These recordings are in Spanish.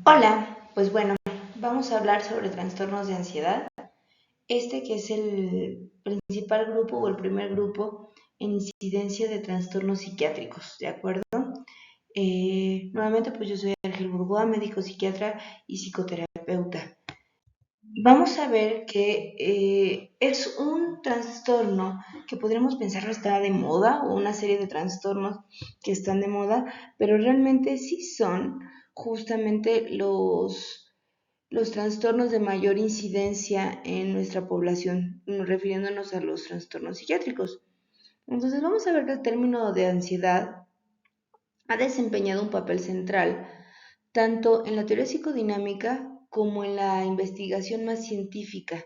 Hola, pues bueno, vamos a hablar sobre trastornos de ansiedad. Que es el principal grupo o el primer grupo en incidencia de trastornos psiquiátricos, ¿de acuerdo? Nuevamente, pues yo soy Ángel Burgoa, médico psiquiatra y psicoterapeuta. Vamos a ver que es un trastorno que podríamos pensarlo está de moda o una serie de trastornos que están de moda, pero realmente sí son justamente los trastornos de mayor incidencia en nuestra población, refiriéndonos a los trastornos psiquiátricos. Entonces vamos a ver que el término de ansiedad ha desempeñado un papel central tanto en la teoría psicodinámica como en la investigación más científica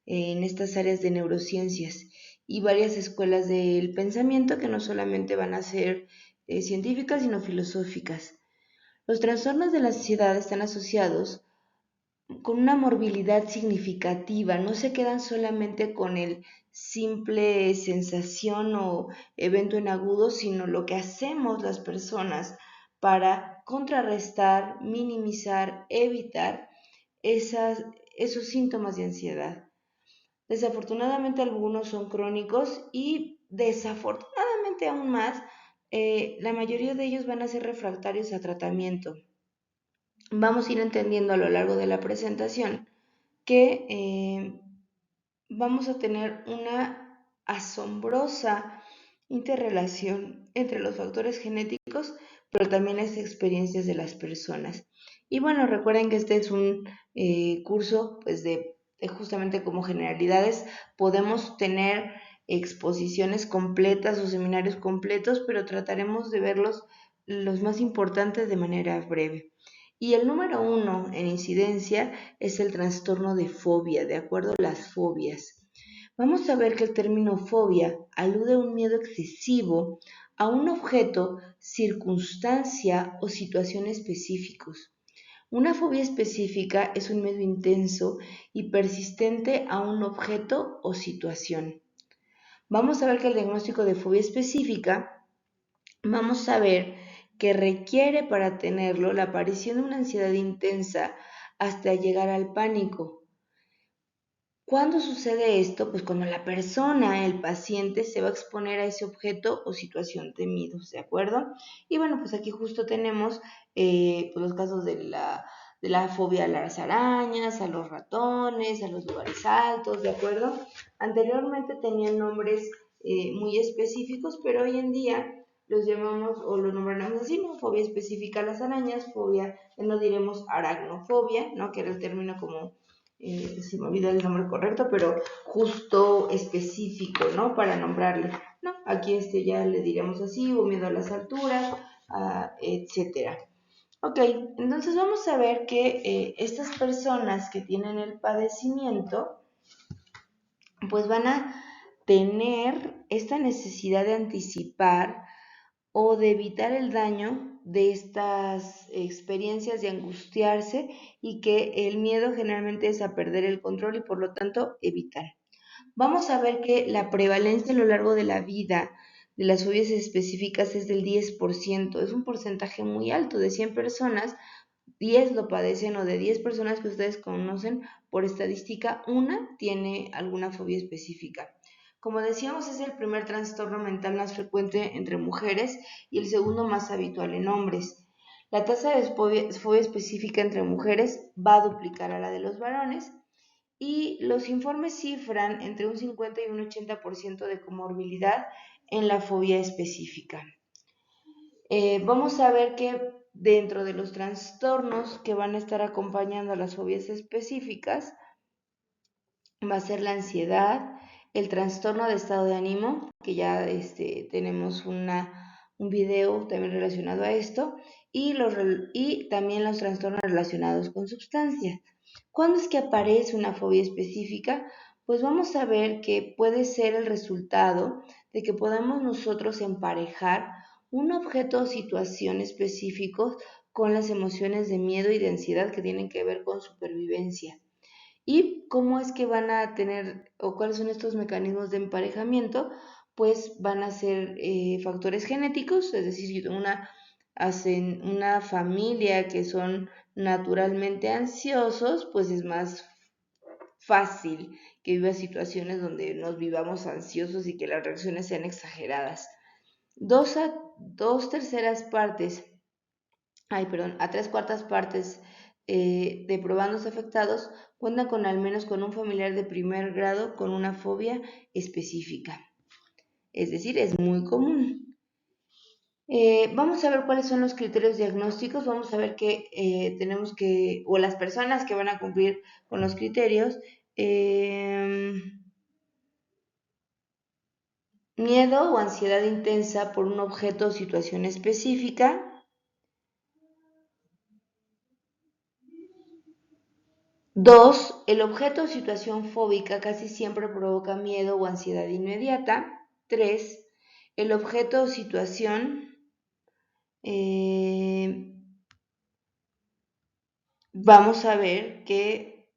en estas áreas de neurociencias y varias escuelas del pensamiento que no solamente van a ser científicas, sino filosóficas. Los trastornos de la ansiedad están asociados con una morbilidad significativa, no se quedan solamente con el simple sensación o evento en agudo, sino lo que hacemos las personas para contrarrestar, minimizar, evitar esos síntomas de ansiedad. Desafortunadamente algunos son crónicos y desafortunadamente aún más, la mayoría de ellos van a ser refractarios a tratamiento. Vamos a ir entendiendo a lo largo de la presentación que vamos a tener una asombrosa interrelación entre los factores genéticos, pero también las experiencias de las personas. Y bueno, recuerden que este es un curso pues de justamente como generalidades. Podemos tener exposiciones completas o seminarios completos, pero trataremos de verlos los más importantes de manera breve. Y el número 1 en incidencia es el trastorno de fobia, de acuerdo a las fobias. Vamos a ver que el término fobia alude a un miedo excesivo a un objeto, circunstancia o situación específicos. Una fobia específica es un miedo intenso y persistente a un objeto o situación. Vamos a ver que el diagnóstico de fobia específica, vamos a ver que requiere para tenerlo la aparición de una ansiedad intensa hasta llegar al pánico. ¿Cuándo sucede esto? Pues cuando la persona, el paciente, se va a exponer a ese objeto o situación temidos, ¿de acuerdo? Y bueno, pues aquí justo tenemos pues los casos de la fobia a las arañas, a los ratones, a los lugares altos, ¿de acuerdo? Anteriormente tenían nombres muy específicos, pero hoy en día los llamamos o los nombramos así, ¿no? Fobia específica a las arañas, fobia, no diremos aracnofobia, ¿no? Que era el término como se me olvida el nombre correcto, pero justo específico, ¿no? Para nombrarle, ¿no? Aquí ya le diremos así, o miedo a las alturas, etcétera. Ok, entonces vamos a ver que estas personas que tienen el padecimiento, pues van a tener esta necesidad de anticipar o de evitar el daño de estas experiencias de angustiarse y que el miedo generalmente es a perder el control y por lo tanto evitar. Vamos a ver que la prevalencia a lo largo de la vida de las fobias específicas es del 10%, es un porcentaje muy alto, de 100 personas, 10 lo padecen o de 10 personas que ustedes conocen, por estadística, una tiene alguna fobia específica. Como decíamos, es el primer trastorno mental más frecuente entre mujeres y el segundo más habitual en hombres. La tasa de fobia específica entre mujeres va a duplicar a la de los varones y los informes cifran entre un 50 y un 80% de comorbilidad en la fobia específica. Vamos a ver que dentro de los trastornos que van a estar acompañando a las fobias específicas va a ser la ansiedad, el trastorno de estado de ánimo, que ya tenemos un video también relacionado a esto, y también los trastornos relacionados con sustancias. ¿Cuándo es que aparece una fobia específica? Pues vamos a ver que puede ser el resultado de que podamos nosotros emparejar un objeto o situación específicos con las emociones de miedo y de ansiedad que tienen que ver con supervivencia. ¿Y cómo es que van a tener o cuáles son estos mecanismos de emparejamiento? Pues van a ser factores genéticos, es decir, si yo tengo una hacen una familia que son naturalmente ansiosos, pues es más fácil que viva situaciones donde nos vivamos ansiosos y que las reacciones sean exageradas. Dos terceras partes, a tres cuartas partes de probandos afectados cuentan con al menos con un familiar de primer grado con una fobia específica. Es decir, es muy común. Vamos a ver cuáles son los criterios diagnósticos. Vamos a ver que tenemos que, o las personas que van a cumplir con los criterios, miedo o ansiedad intensa por un objeto o situación específica. Dos, el objeto o situación fóbica casi siempre provoca miedo o ansiedad inmediata. Tres, el objeto o situación vamos a ver que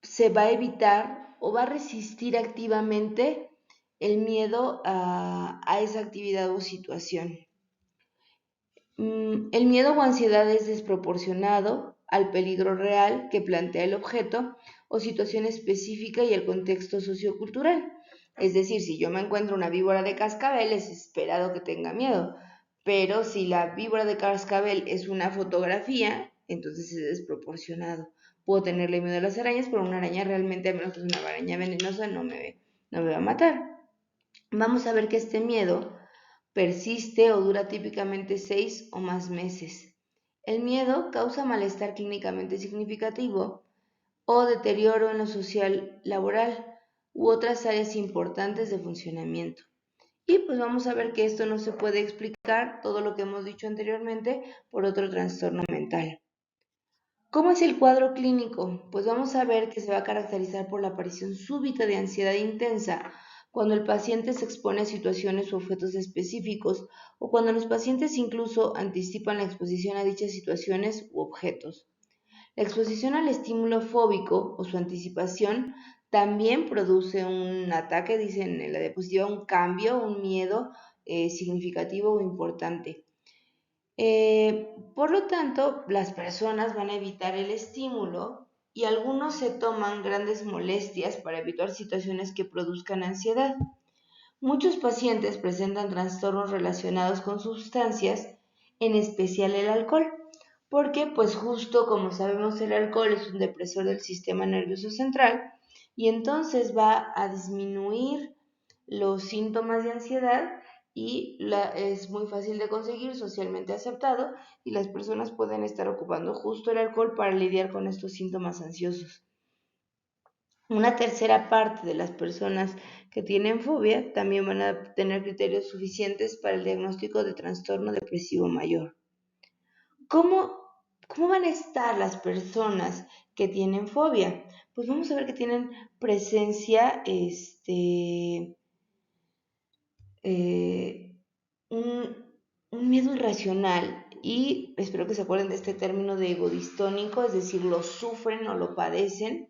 se va a evitar o va a resistir activamente el miedo a esa actividad o situación. El miedo o ansiedad es desproporcionado al peligro real que plantea el objeto o situación específica y el contexto sociocultural. Es decir, si yo me encuentro una víbora de cascabel, es esperado que tenga miedo. Pero si la víbora de cascabel es una fotografía, entonces es desproporcionado. Puedo tenerle miedo a las arañas, pero una araña realmente, a menos que es una araña venenosa, no me va a matar. Vamos a ver que este miedo persiste o dura típicamente 6 o más meses. El miedo causa malestar clínicamente significativo o deterioro en lo social laboral u otras áreas importantes de funcionamiento. Y pues vamos a ver que esto no se puede explicar, todo lo que hemos dicho anteriormente, por otro trastorno mental. ¿Cómo es el cuadro clínico? Pues vamos a ver que se va a caracterizar por la aparición súbita de ansiedad intensa cuando el paciente se expone a situaciones o objetos específicos o cuando los pacientes incluso anticipan la exposición a dichas situaciones u objetos. La exposición al estímulo fóbico o su anticipación también produce un ataque, dicen en la diapositiva, un cambio, un miedo significativo o importante. Por lo tanto, las personas van a evitar el estímulo y algunos se toman grandes molestias para evitar situaciones que produzcan ansiedad. Muchos pacientes presentan trastornos relacionados con sustancias, en especial el alcohol, porque pues justo como sabemos el alcohol es un depresor del sistema nervioso central y entonces va a disminuir los síntomas de ansiedad y es muy fácil de conseguir, socialmente aceptado, y las personas pueden estar ocupando justo el alcohol para lidiar con estos síntomas ansiosos. Una tercera parte de las personas que tienen fobia también van a tener criterios suficientes para el diagnóstico de trastorno depresivo mayor. ¿Cómo, cómo van a estar las personas que tienen fobia? Pues vamos a ver que tienen presencia, eh, un, un miedo irracional y espero que se acuerden de este término de ego distónico, es decir, lo sufren o lo padecen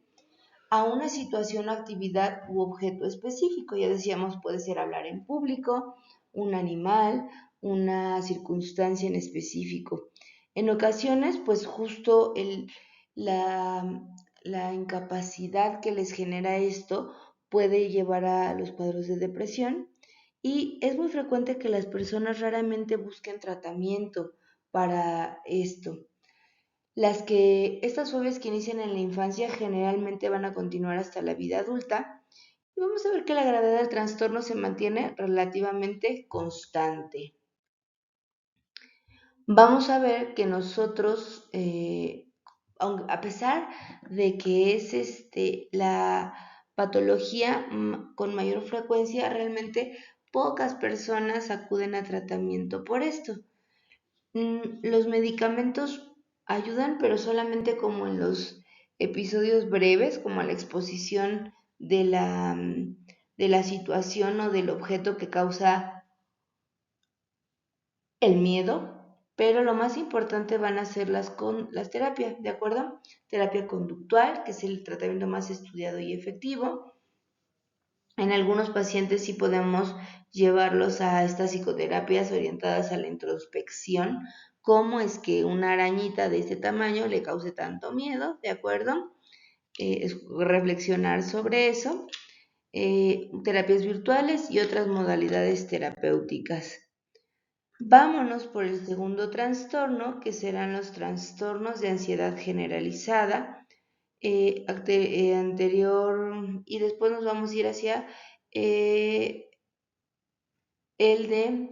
a una situación, actividad u objeto específico. Ya decíamos, puede ser hablar en público, un animal, una circunstancia en específico. En ocasiones, pues justo la, la incapacidad que les genera esto puede llevar a los cuadros de depresión y es muy frecuente que las personas raramente busquen tratamiento para esto. Estas fobias que inician en la infancia generalmente van a continuar hasta la vida adulta y vamos a ver que la gravedad del trastorno se mantiene relativamente constante. Vamos a ver que nosotros, a pesar de que es la patología con mayor frecuencia, realmente pocas personas acuden a tratamiento por esto. Los medicamentos ayudan, pero solamente como en los episodios breves, como a la exposición de la situación o del objeto que causa el miedo, pero lo más importante van a ser las terapias, ¿de acuerdo? Terapia conductual, que es el tratamiento más estudiado y efectivo. En algunos pacientes sí podemos llevarlos a estas psicoterapias orientadas a la introspección. ¿Cómo es que una arañita de este tamaño le cause tanto miedo? ¿De acuerdo? Reflexionar sobre eso. Terapias virtuales y otras modalidades terapéuticas. Vámonos por el segundo trastorno, que serán los trastornos de ansiedad generalizada. Anterior, y después nos vamos a ir hacia eh, el de,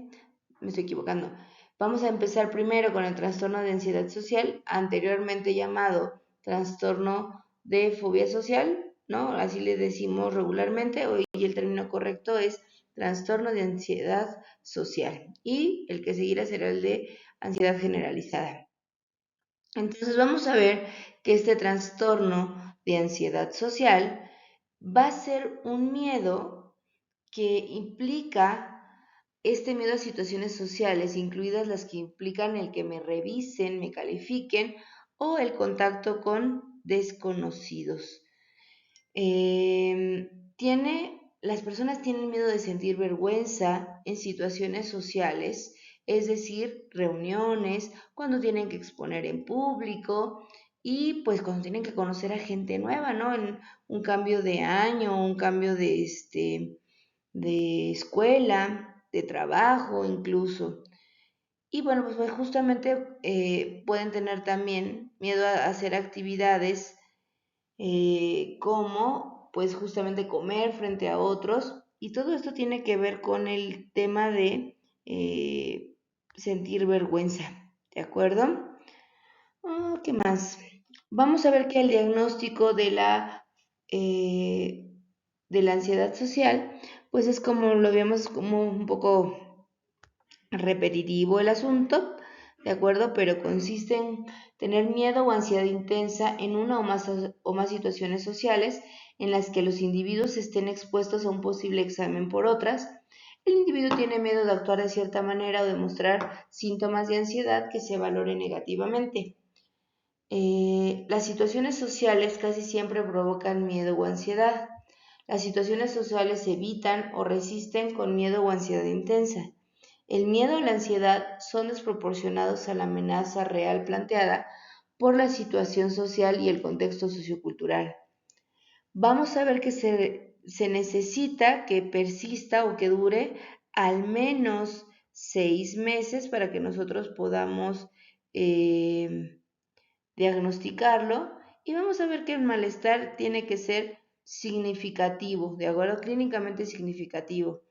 me estoy equivocando, vamos a empezar primero con el trastorno de ansiedad social, anteriormente llamado trastorno de fobia social, ¿no? Así le decimos regularmente, hoy el término correcto es trastorno de ansiedad social, y el que seguirá será el de ansiedad generalizada. Entonces vamos a ver que este trastorno de ansiedad social va a ser un miedo que implica este miedo a situaciones sociales, incluidas las que implican el que me revisen, me califiquen o el contacto con desconocidos. Las personas tienen miedo de sentir vergüenza en situaciones sociales, es decir, reuniones, cuando tienen que exponer en público y pues cuando tienen que conocer a gente nueva, ¿no? En un cambio de año, un cambio de escuela, de trabajo incluso. Y bueno, pues justamente pueden tener también miedo a hacer actividades como pues justamente comer frente a otros. Y todo esto tiene que ver con el tema de sentir vergüenza, ¿de acuerdo? ¿Qué más? Vamos a ver que el diagnóstico eh, de la ansiedad social, pues es como lo habíamos como un poco repetitivo el asunto, ¿de acuerdo? Pero consiste en tener miedo o ansiedad intensa en una o más situaciones sociales en las que los individuos estén expuestos a un posible examen por otras. El individuo tiene miedo de actuar de cierta manera o de mostrar síntomas de ansiedad que se valore negativamente. Las situaciones sociales casi siempre provocan miedo o ansiedad. Las situaciones sociales se evitan o resisten con miedo o ansiedad intensa. El miedo o la ansiedad son desproporcionados a la amenaza real planteada por la situación social y el contexto sociocultural. Vamos a ver que se necesita que persista o que dure al menos 6 meses para que nosotros podamos diagnosticarlo, y vamos a ver que el malestar tiene que ser significativo, de acuerdo, clínicamente significativo.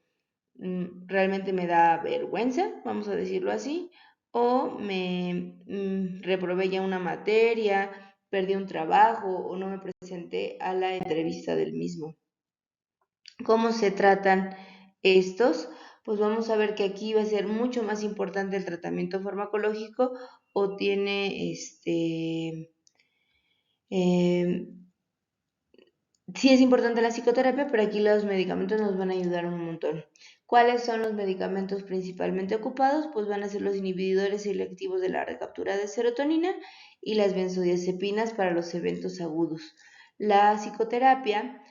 Realmente me da vergüenza, vamos a decirlo así, o me reprobé ya una materia, perdí un trabajo o no me presenté a la entrevista del mismo. ¿Cómo se tratan estos? Pues vamos a ver que aquí va a ser mucho más importante el tratamiento farmacológico o tiene eh, sí es importante la psicoterapia, pero aquí los medicamentos nos van a ayudar un montón. ¿Cuáles son los medicamentos principalmente ocupados? Pues van a ser los inhibidores selectivos de la recaptura de serotonina y las benzodiazepinas para los eventos agudos. La psicoterapia,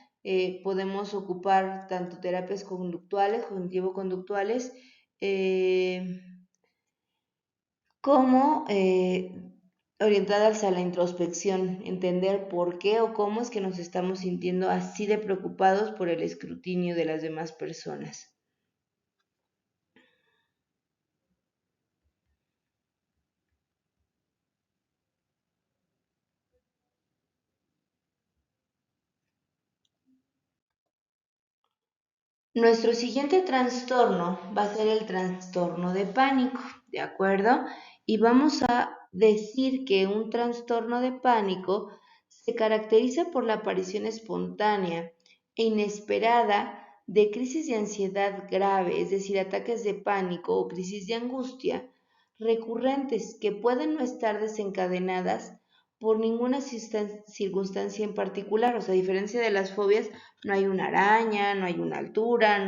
podemos ocupar tanto terapias conductuales, cognitivo-conductuales, eh, como orientadas a la introspección, entender por qué o cómo es que nos estamos sintiendo así de preocupados por el escrutinio de las demás personas. Nuestro siguiente trastorno va a ser el trastorno de pánico, ¿de acuerdo? Y vamos a decir que un trastorno de pánico se caracteriza por la aparición espontánea e inesperada de crisis de ansiedad grave, es decir, ataques de pánico o crisis de angustia recurrentes que pueden no estar desencadenadas por ninguna circunstancia en particular. O sea, a diferencia de las fobias, no hay una araña, no hay una altura,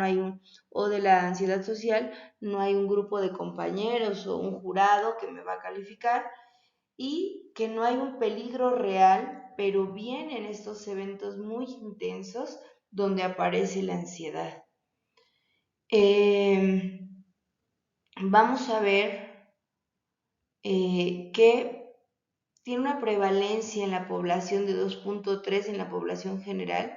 o de la ansiedad social, no hay un grupo de compañeros o un jurado que me va a calificar, y que no hay un peligro real, pero vienen estos eventos muy intensos donde aparece la ansiedad. Eh, Vamos a ver que tiene una prevalencia en la población de 2.3 en la población general,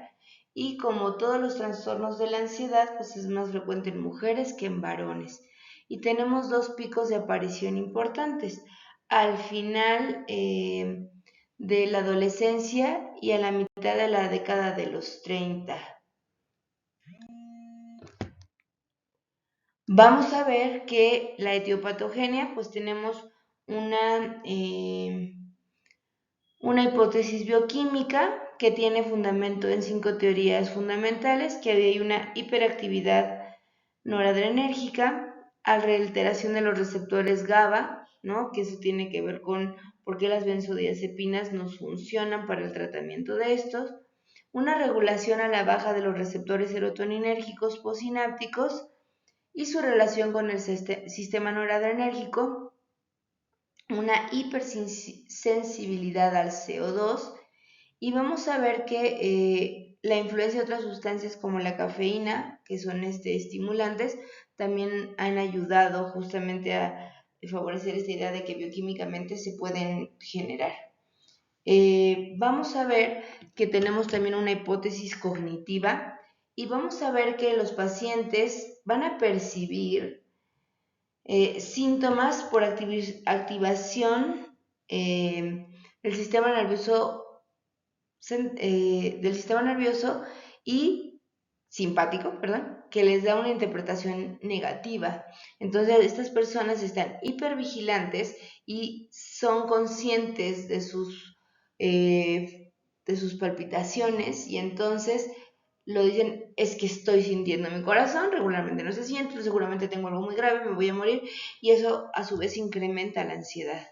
y como todos los trastornos de la ansiedad, pues es más frecuente en mujeres que en varones. Y tenemos dos picos de aparición importantes: al final de la adolescencia y a la mitad de la década de los 30. Vamos a ver que la etiopatogenia, pues tenemos una, eh, una hipótesis bioquímica que tiene fundamento en 5 teorías fundamentales: que hay una hiperactividad noradrenérgica, alteración de los receptores GABA, ¿no? Que eso tiene que ver con por qué las benzodiazepinas nos funcionan para el tratamiento de estos, una regulación a la baja de los receptores serotoninérgicos posinápticos y su relación con el sistema noradrenérgico, una hipersensibilidad al CO2, y vamos a ver que la influencia de otras sustancias como la cafeína, que son estimulantes, también han ayudado justamente a favorecer esta idea de que bioquímicamente se pueden generar. Vamos a ver que tenemos también una hipótesis cognitiva, y vamos a ver que los pacientes van a percibir síntomas por activación del sistema nervioso y simpático, perdón, que les da una interpretación negativa. Entonces, estas personas están hipervigilantes y son conscientes de sus palpitaciones, y entonces lo dicen: es que estoy sintiendo mi corazón, regularmente no se siente, seguramente tengo algo muy grave, me voy a morir, y eso a su vez incrementa la ansiedad.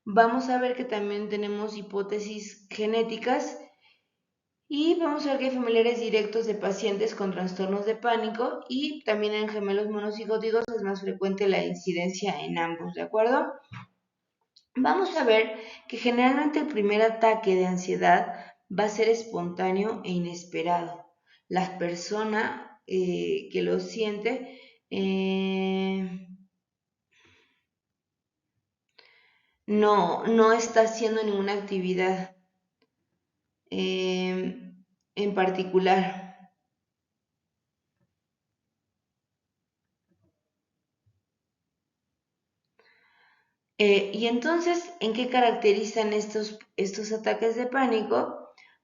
Vamos a ver que también tenemos hipótesis genéticas, y vamos a ver que hay familiares directos de pacientes con trastornos de pánico, y también en gemelos monocigóticos es más frecuente la incidencia en ambos, ¿de acuerdo? Vamos a ver que generalmente el primer ataque de ansiedad va a ser espontáneo e inesperado. La persona que lo siente no está haciendo ninguna actividad en particular. Y entonces, ¿en qué caracterizan estos ataques de pánico?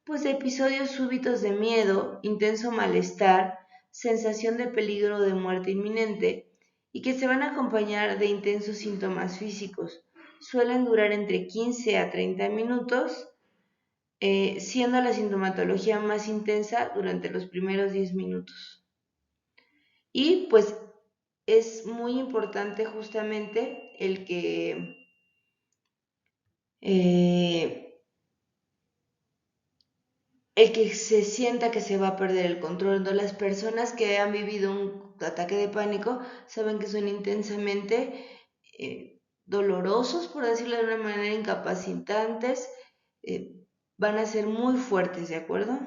Pues de episodios súbitos de miedo, intenso malestar, sensación de peligro o de muerte inminente, y que se van a acompañar de intensos síntomas físicos. Suelen durar entre 15 a 30 minutos, siendo la sintomatología más intensa durante los primeros 10 minutos. Y pues es muy importante justamente eh, el que se sienta que se va a perder el control. ¿No? Las personas que han vivido un ataque de pánico saben que son intensamente dolorosos, por decirlo de una manera, incapacitantes, van a ser muy fuertes, ¿de acuerdo?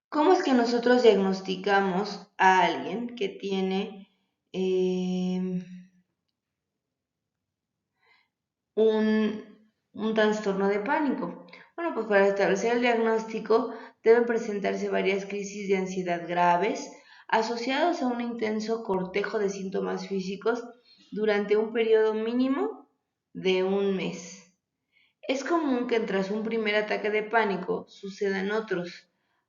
¿Cómo es que nosotros diagnosticamos a alguien que tiene eh, un, un trastorno de pánico? Bueno, pues para establecer el diagnóstico deben presentarse varias crisis de ansiedad graves asociados a un intenso cortejo de síntomas físicos durante un periodo mínimo de un mes. Es común que tras un primer ataque de pánico sucedan otros,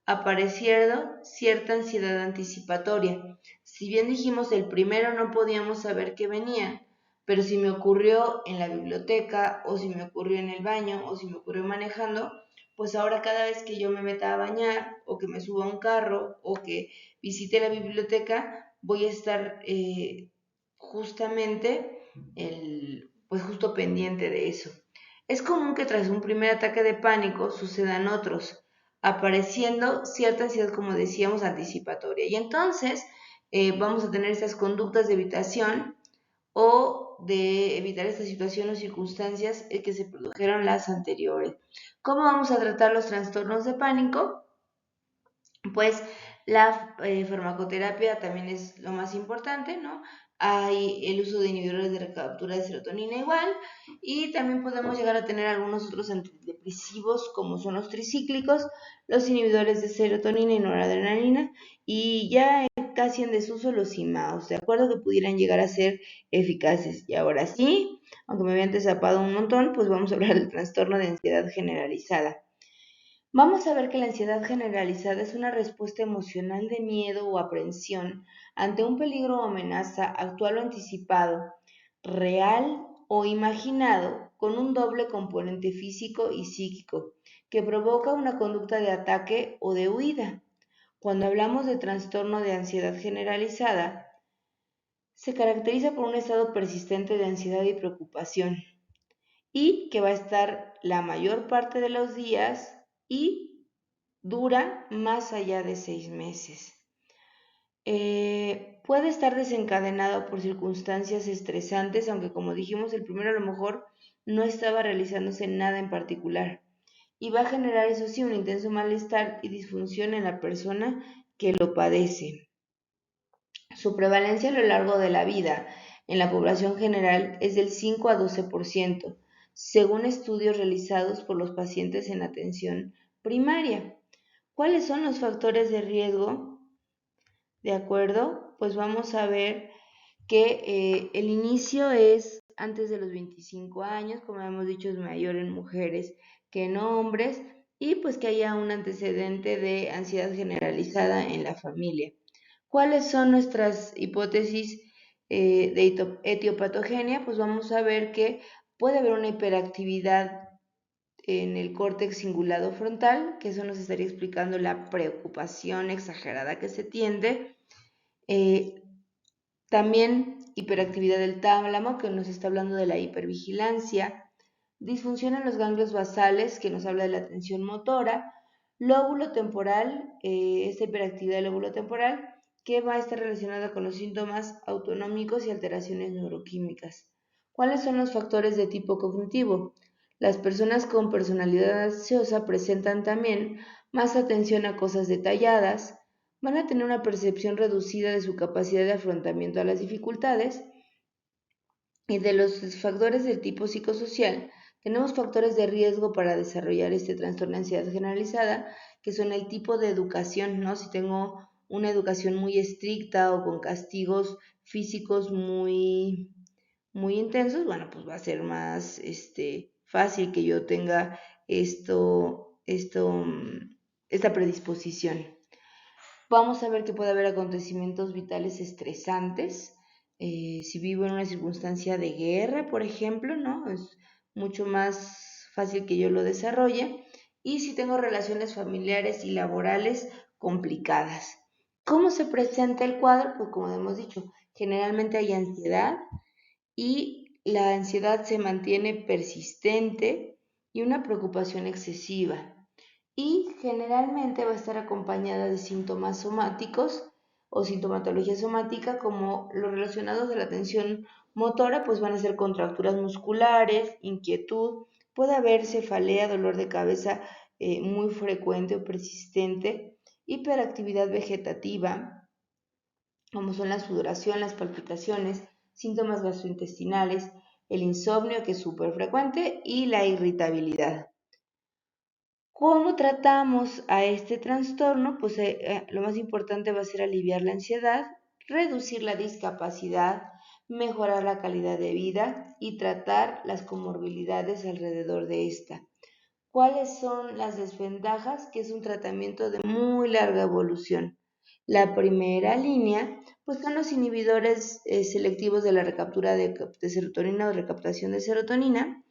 apareciendo cierta ansiedad anticipatoria. Si bien dijimos el primero no podíamos saber qué venía, pero si me ocurrió en la biblioteca, o si me ocurrió en el baño, o si me ocurrió manejando, pues ahora cada vez que yo me meta a bañar, o que me suba a un carro, o que visite la biblioteca, voy a estar justamente pues justo pendiente de eso. Es común que tras un primer ataque de pánico sucedan otros, apareciendo cierta ansiedad, como decíamos, anticipatoria. Y entonces vamos a tener estas conductas de evitación o de evitar esta situación o circunstancias en que se produjeron las anteriores. ¿Cómo vamos a tratar los trastornos de pánico? Pues la farmacoterapia también es lo más importante, ¿no? Hay el uso de inhibidores de recaptura de serotonina igual, y también podemos llegar a tener algunos otros antidepresivos como son los tricíclicos, los inhibidores de serotonina y noradrenalina, y ya casi en desuso los IMAOs, de acuerdo, que pudieran llegar a ser eficaces. Y ahora sí, aunque me había antecipado un montón, pues vamos a hablar del trastorno de ansiedad generalizada. Vamos a ver que la ansiedad generalizada es una respuesta emocional de miedo o aprensión ante un peligro o amenaza actual o anticipado, real o imaginado, con un doble componente físico y psíquico, que provoca una conducta de ataque o de huida. Cuando hablamos de trastorno de ansiedad generalizada, se caracteriza por un estado persistente de ansiedad y preocupación, y que va a estar la mayor parte de los días y dura más allá de 6 meses. Puede estar desencadenado por circunstancias estresantes, aunque como dijimos, el primero a lo mejor no estaba realizándose nada en particular. Y va a generar, eso sí, un intenso malestar y disfunción en la persona que lo padece. Su prevalencia a lo largo de la vida en la población general es del 5 a 12%, según estudios realizados por los pacientes en atención primaria. ¿Cuáles son los factores de riesgo? ¿De acuerdo? Pues vamos a ver que el inicio es antes de los 25 años, como hemos dicho, es mayor en mujeres que en hombres, y pues que haya un antecedente de ansiedad generalizada en la familia. ¿Cuáles son nuestras hipótesis de etiopatogenia? Pues vamos a ver que puede haber una hiperactividad en el córtex cingulado frontal, que eso nos estaría explicando la preocupación exagerada que se tiende. Eh, También hiperactividad del tálamo, que nos está hablando de la hipervigilancia. Disfunción en los ganglios basales, que nos habla de la atención motora. Lóbulo temporal, esta hiperactividad del lóbulo temporal, que va a estar relacionada con los síntomas autonómicos y alteraciones neuroquímicas. ¿Cuáles son los factores de tipo cognitivo? Las personas con personalidad ansiosa presentan también más atención a cosas detalladas, van a tener una percepción reducida de su capacidad de afrontamiento a las dificultades. Y de los factores del tipo psicosocial, tenemos factores de riesgo para desarrollar este trastorno de ansiedad generalizada, que son el tipo de educación, ¿no? Si tengo una educación muy estricta o con castigos físicos muy intensos, bueno, pues va a ser más fácil que yo tenga esta predisposición. Vamos a ver que puede haber acontecimientos vitales estresantes. Si vivo en una circunstancia de guerra, por ejemplo, ¿no? Es mucho más fácil que yo lo desarrolle. Y si tengo relaciones familiares y laborales complicadas. ¿Cómo se presenta el cuadro? Pues como hemos dicho, generalmente hay ansiedad, y la ansiedad se mantiene persistente y una preocupación excesiva, y generalmente va a estar acompañada de síntomas somáticos o sintomatología somática, como los relacionados de la atención motora, pues van a ser contracturas musculares, inquietud, puede haber cefalea, dolor de cabeza muy frecuente o persistente, hiperactividad vegetativa, como son la sudoración, las palpitaciones, síntomas gastrointestinales, el insomnio, que es súper frecuente, y la irritabilidad. ¿Cómo tratamos a este trastorno? Pues lo más importante va a ser aliviar la ansiedad, reducir la discapacidad, mejorar la calidad de vida y tratar las comorbilidades alrededor de esta. ¿Cuáles son las desventajas? Que es un tratamiento de muy larga evolución. La primera línea, pues son los inhibidores selectivos de la recaptura de serotonina o recaptación de serotonina,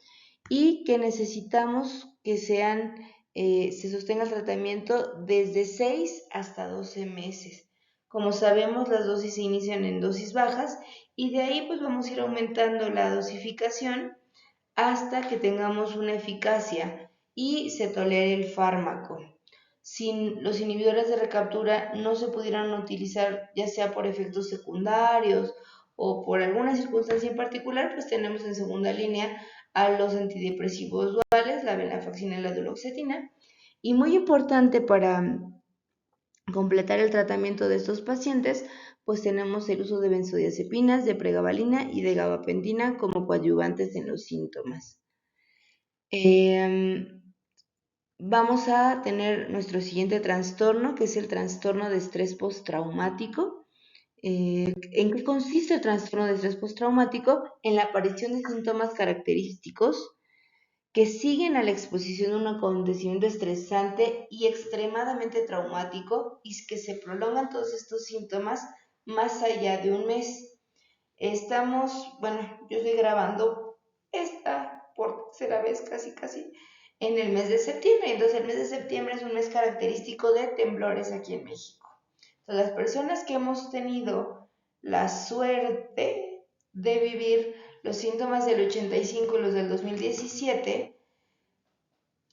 y que necesitamos que se sostenga el tratamiento desde 6 hasta 12 meses. Como sabemos, las dosis se inician en dosis bajas, y de ahí pues vamos a ir aumentando la dosificación hasta que tengamos una eficacia y se tolere el fármaco. Si los inhibidores de recaptura no se pudieran utilizar, ya sea por efectos secundarios o por alguna circunstancia en particular, pues tenemos en segunda línea a los antidepresivos duales, la venlafaxina y la duloxetina. Y muy importante para completar el tratamiento de estos pacientes, pues tenemos el uso de benzodiazepinas, de pregabalina y de gabapentina como coadyuvantes en los síntomas. Vamos a tener nuestro siguiente trastorno, que es el trastorno de estrés postraumático. ¿En qué consiste el trastorno de estrés postraumático? En la aparición de síntomas característicos que siguen a la exposición a un acontecimiento estresante y extremadamente traumático y que se prolongan todos estos síntomas más allá de un mes. Yo estoy grabando esta por tercera vez casi en el mes de septiembre. Entonces el mes de septiembre es un mes característico de temblores aquí en México. Entonces las personas que hemos tenido la suerte de vivir los síntomas del 85 y los del 2017,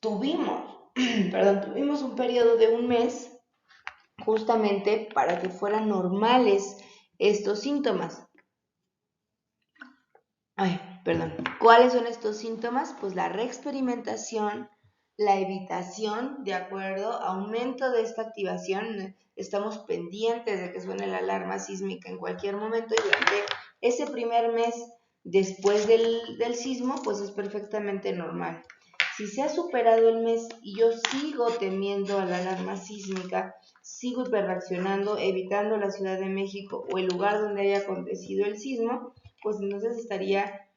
tuvimos un periodo de un mes justamente para que fueran normales estos síntomas. ¿Cuáles son estos síntomas? Pues la reexperimentación, la evitación, ¿de acuerdo? Aumento de esta activación, estamos pendientes de que suene la alarma sísmica en cualquier momento y durante ese primer mes después del sismo, pues es perfectamente normal. Si se ha superado el mes y yo sigo temiendo a la alarma sísmica, sigo hiperreaccionando, evitando la Ciudad de México o el lugar donde haya acontecido el sismo, pues entonces estaría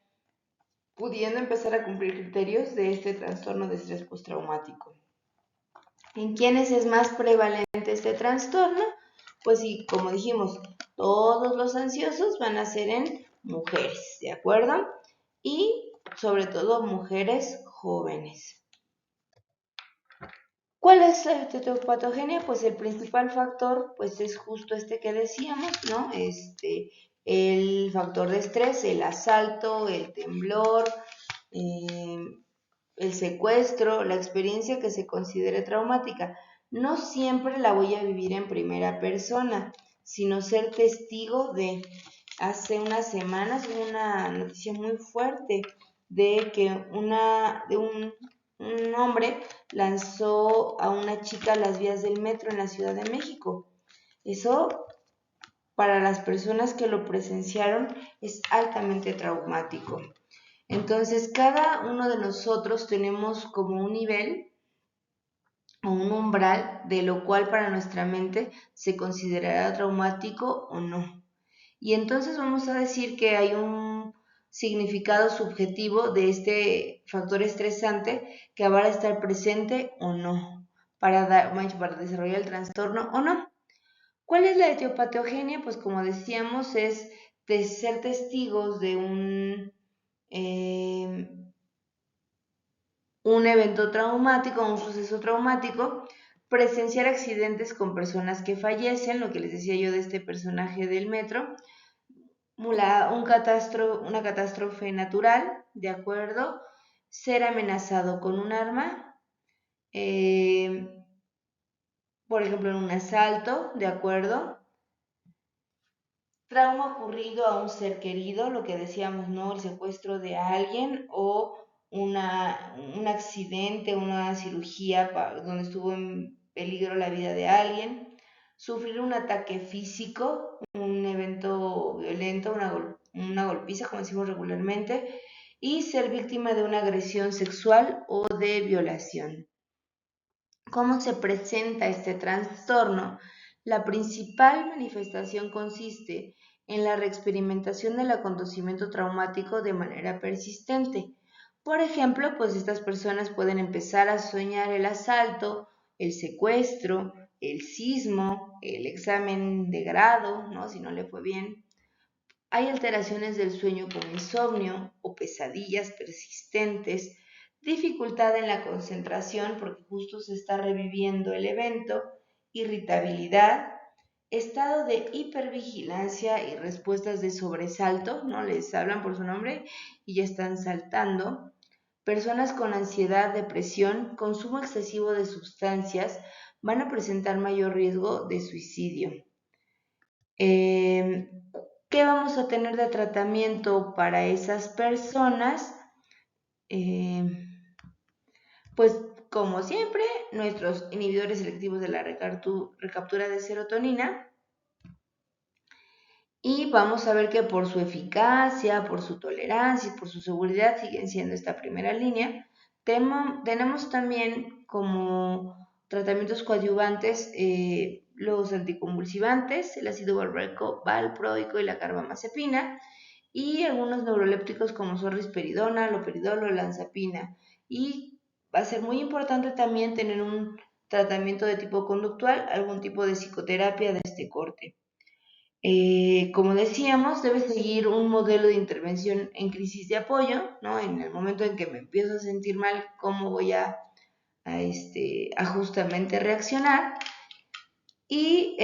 pudiendo empezar a cumplir criterios de este trastorno de estrés postraumático. ¿En quiénes es más prevalente este trastorno? Pues sí, como dijimos, todos los ansiosos van a ser en mujeres, ¿de acuerdo? Y sobre todo mujeres jóvenes. ¿Cuál es la etiopatogenia? Pues el principal factor pues es justo este que decíamos, ¿no? El factor de estrés, el asalto, el temblor, el secuestro, la experiencia que se considere traumática. No siempre la voy a vivir en primera persona, sino ser testigo de. Hace unas semanas hubo una noticia muy fuerte de que un hombre lanzó a una chica a las vías del metro en la Ciudad de México. Eso, para las personas que lo presenciaron, es altamente traumático. Entonces, cada uno de nosotros tenemos como un nivel o un umbral de lo cual para nuestra mente se considerará traumático o no. Y entonces vamos a decir que hay un significado subjetivo de este factor estresante que va a estar presente o no para desarrollar el trastorno o no. ¿Cuál es la etiopatogenia? Pues como decíamos, es de ser testigos de un evento traumático, un suceso traumático, presenciar accidentes con personas que fallecen, lo que les decía yo de este personaje del metro, una catástrofe natural, ¿de acuerdo? Ser amenazado con un arma, por ejemplo, en un asalto, ¿de acuerdo? Trauma ocurrido a un ser querido, lo que decíamos, ¿no? El secuestro de alguien o un accidente, una cirugía donde estuvo en peligro la vida de alguien, sufrir un ataque físico, un evento violento, una golpiza, como decimos regularmente, y ser víctima de una agresión sexual o de violación. ¿Cómo se presenta este trastorno? La principal manifestación consiste en la reexperimentación del acontecimiento traumático de manera persistente. Por ejemplo, pues estas personas pueden empezar a soñar el asalto, el secuestro, el sismo, el examen de grado, ¿no? Si no le fue bien. Hay alteraciones del sueño como insomnio o pesadillas persistentes, dificultad en la concentración porque justo se está reviviendo el evento, irritabilidad, estado de hipervigilancia y respuestas de sobresalto, ¿no? Les hablan por su nombre y ya están saltando. Personas con ansiedad, depresión, consumo excesivo de sustancias van a presentar mayor riesgo de suicidio. ¿Qué vamos a tener de tratamiento para esas personas? Pues como siempre, nuestros inhibidores selectivos de la recaptura de serotonina. Y vamos a ver que por su eficacia, por su tolerancia y por su seguridad siguen siendo esta primera línea. Tenemos también como tratamientos coadyuvantes los anticonvulsivantes, el ácido valproico y la carbamazepina, y algunos neurolépticos como son risperidona, loperidol o lanzapina. Y va a ser muy importante también tener un tratamiento de tipo conductual, algún tipo de psicoterapia de este corte. Como decíamos, debe seguir un modelo de intervención en crisis de apoyo, ¿no? En el momento en que me empiezo a sentir mal, ¿cómo voy a justamente reaccionar? Y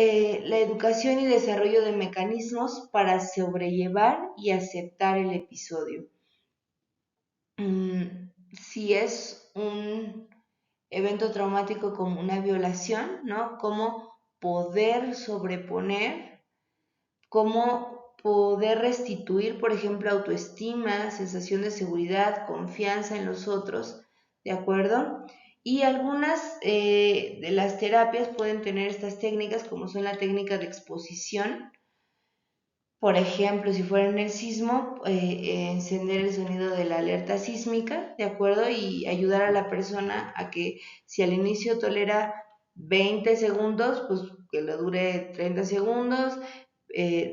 la educación y desarrollo de mecanismos para sobrellevar y aceptar el episodio. Si es un evento traumático como una violación, ¿no? Cómo poder sobreponer, cómo poder restituir, por ejemplo, autoestima, sensación de seguridad, confianza en los otros, ¿de acuerdo? Y algunas de las terapias pueden tener estas técnicas, como son la técnica de exposición. Por ejemplo, si fuera en el sismo, encender el sonido de la alerta sísmica, ¿de acuerdo? Y ayudar a la persona a que si al inicio tolera 20 segundos, pues que lo dure 30 segundos,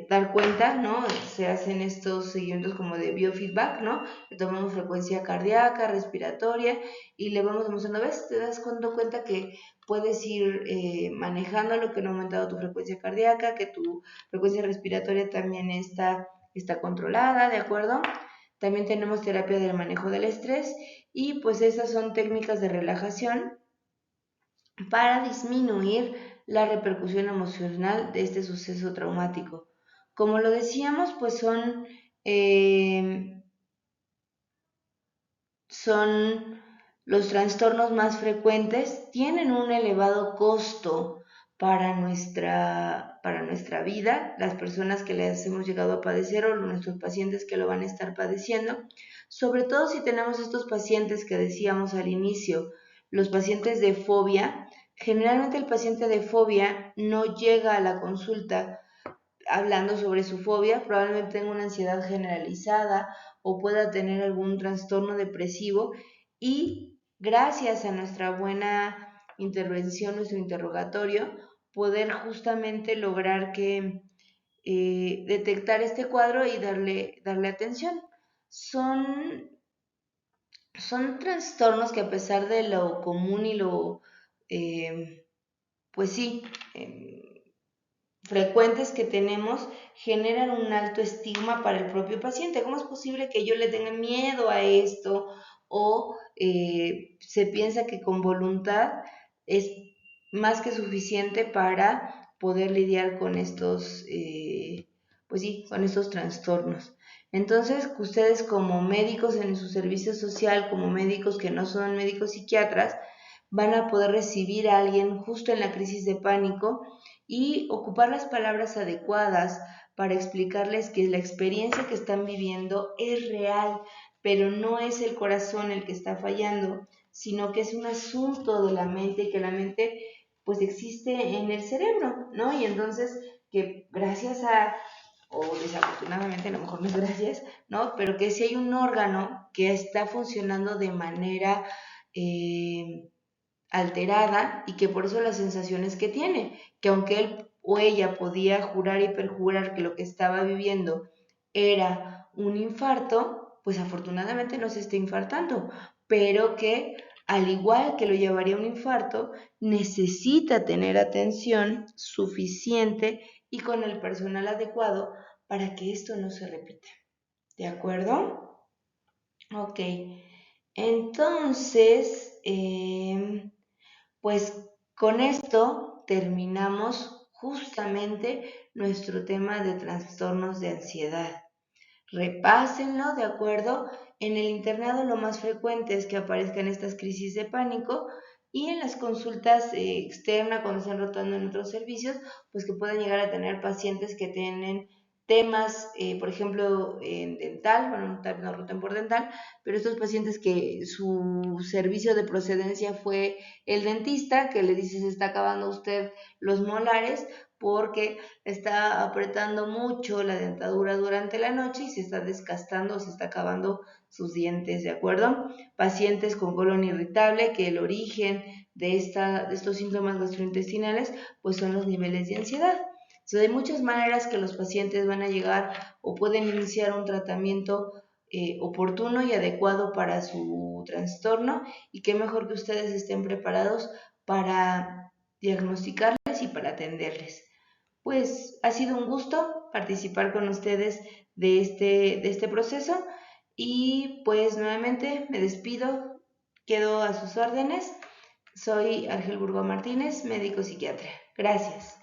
dar cuenta, ¿no? Se hacen estos seguimientos como de biofeedback, ¿no? Le tomamos frecuencia cardíaca, respiratoria y le vamos demostrando, ¿ves? Te das cuenta que puedes ir manejando lo que no ha aumentado tu frecuencia cardíaca, que tu frecuencia respiratoria también está controlada, ¿de acuerdo? También tenemos terapia del manejo del estrés y pues esas son técnicas de relajación para disminuir la repercusión emocional de este suceso traumático. Como lo decíamos, pues son los trastornos más frecuentes, tienen un elevado costo para nuestra vida, las personas que les hemos llegado a padecer o nuestros pacientes que lo van a estar padeciendo, sobre todo si tenemos estos pacientes que decíamos al inicio, los pacientes de fobia. Generalmente el paciente de fobia no llega a la consulta hablando sobre su fobia, probablemente tenga una ansiedad generalizada o pueda tener algún trastorno depresivo y gracias a nuestra buena intervención, nuestro interrogatorio, poder justamente lograr que detectar este cuadro y darle atención. Son, son trastornos que a pesar de lo común y lo, pues sí, frecuentes que tenemos generan un alto estigma para el propio paciente. ¿Cómo es posible que yo le tenga miedo a esto? O se piensa que con voluntad es más que suficiente para poder lidiar con estos, pues sí, con estos trastornos. Entonces, ustedes como médicos en su servicio social, como médicos que no son médicos psiquiatras, van a poder recibir a alguien justo en la crisis de pánico y ocupar las palabras adecuadas para explicarles que la experiencia que están viviendo es real, pero no es el corazón el que está fallando, sino que es un asunto de la mente y que la mente pues existe en el cerebro, ¿no? Y entonces que gracias a, o desafortunadamente a lo mejor no es gracias, ¿no? Pero que si hay un órgano que está funcionando de manera alterada y que por eso las sensaciones que tiene, que aunque él o ella podía jurar y perjurar que lo que estaba viviendo era un infarto, pues afortunadamente no se está infartando, pero que al igual que lo llevaría a un infarto, necesita tener atención suficiente y con el personal adecuado para que esto no se repita. ¿De acuerdo? Ok. Entonces, pues con esto terminamos justamente nuestro tema de trastornos de ansiedad. Repásenlo, ¿de acuerdo? En el internado lo más frecuente es que aparezcan estas crisis de pánico y en las consultas externas cuando están rotando en otros servicios, pues que pueden llegar a tener pacientes que tienen temas, por ejemplo, en dental, bueno, tal vez no roten por dental, pero estos pacientes que su servicio de procedencia fue el dentista, que le dice se está acabando usted los molares porque está apretando mucho la dentadura durante la noche y se está desgastando, se está acabando sus dientes, ¿de acuerdo? Pacientes con colon irritable, que el origen de estos síntomas gastrointestinales, pues son los niveles de ansiedad. Entonces, hay muchas maneras que los pacientes van a llegar o pueden iniciar un tratamiento oportuno y adecuado para su trastorno, y qué mejor que ustedes estén preparados para diagnosticarles y para atenderles. Pues ha sido un gusto participar con ustedes de este proceso y pues nuevamente me despido, quedo a sus órdenes. Soy Ángel Burgo Martínez, médico psiquiatra. Gracias.